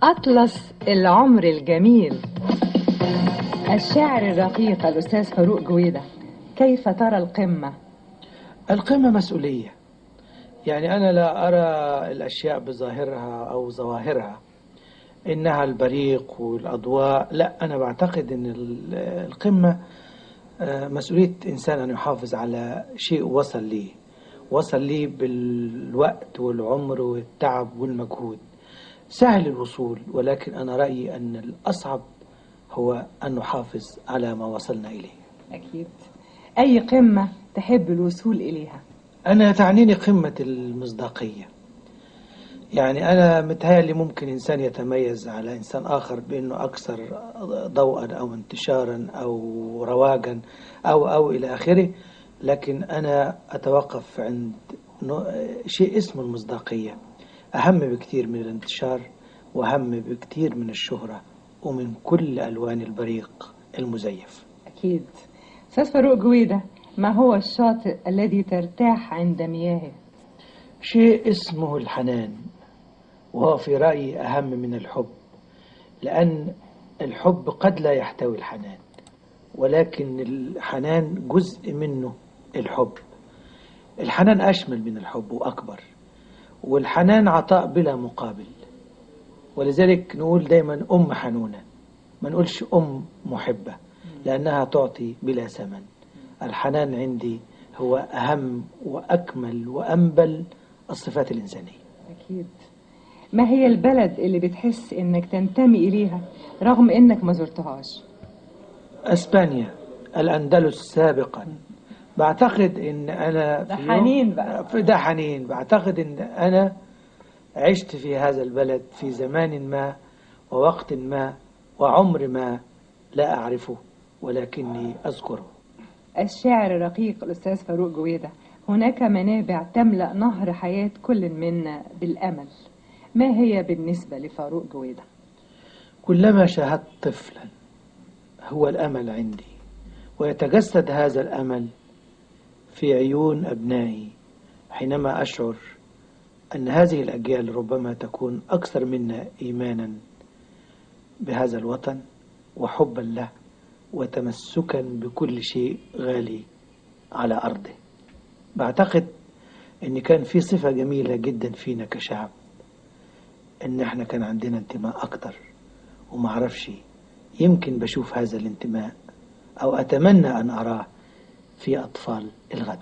أطلس العمر الجميل. الشاعر الرقيق الأستاذ فاروق جويدة، كيف ترى القمة؟ القمة مسؤولية. يعني أنا لا أرى الأشياء بظاهرها أو ظواهرها إنها البريق والأضواء، لا، أنا بعتقد إن القمة مسؤولية إنسان أن يحافظ على شيء وصل ليه بالوقت والعمر والتعب والمجهود. سهل الوصول، ولكن أنا رأيي أن الأصعب هو أن نحافظ على ما وصلنا إليه. أكيد. أي قمة تحب الوصول إليها؟ أنا تعنيني قمة المصداقية. يعني أنا متهيألي ممكن إنسان يتميز على إنسان آخر بأنه أكثر ضوءا أو انتشارا أو رواجا أو إلى آخره، لكن أنا أتوقف عند شيء اسمه المصداقية. أهم بكثير من الانتشار، وأهم بكثير من الشهرة ومن كل ألوان البريق المزيف. أكيد. أستاذ فاروق جويدة، ما هو الشاطئ الذي ترتاح عند مياهه؟ شيء اسمه الحنان، وهو في رأيي أهم من الحب، لأن الحب قد لا يحتوي الحنان، ولكن الحنان جزء منه الحب. الحنان أشمل من الحب وأكبر، والحنان عطاء بلا مقابل، ولذلك نقول دايما أم حنونة، ما نقولش أم محبة، لأنها تعطي بلا ثمن. الحنان عندي هو أهم وأكمل وأنبل الصفات الإنسانية. أكيد. ما هي البلد اللي بتحس إنك تنتمي إليها رغم إنك ما زرتهاش؟ أسبانيا، الأندلس سابقا. بعتقد إن أنا ده حنين بقى. ده حنين. بعتقد إن أنا عشت في هذا البلد في زمان ما ووقت ما وعمر ما لا أعرفه، ولكني أذكره. الشاعر الرقيق الأستاذ فاروق جويدة، هناك منابع تملأ نهر حياة كل منا بالأمل، ما هي بالنسبة لفاروق جويدة؟ كلما شاهدت طفلا هو الأمل عندي، ويتجسد هذا الأمل في عيون أبنائي حينما أشعر أن هذه الأجيال ربما تكون أكثر منا إيمانا بهذا الوطن وحبا له وتمسكا بكل شيء غالي على أرضه. بعتقد أن كان في صفة جميلة جدا فينا كشعب، أن احنا كان عندنا انتماء أكتر، ومعرفش، يمكن بشوف هذا الانتماء أو أتمنى أن أراه في أطفال الغد.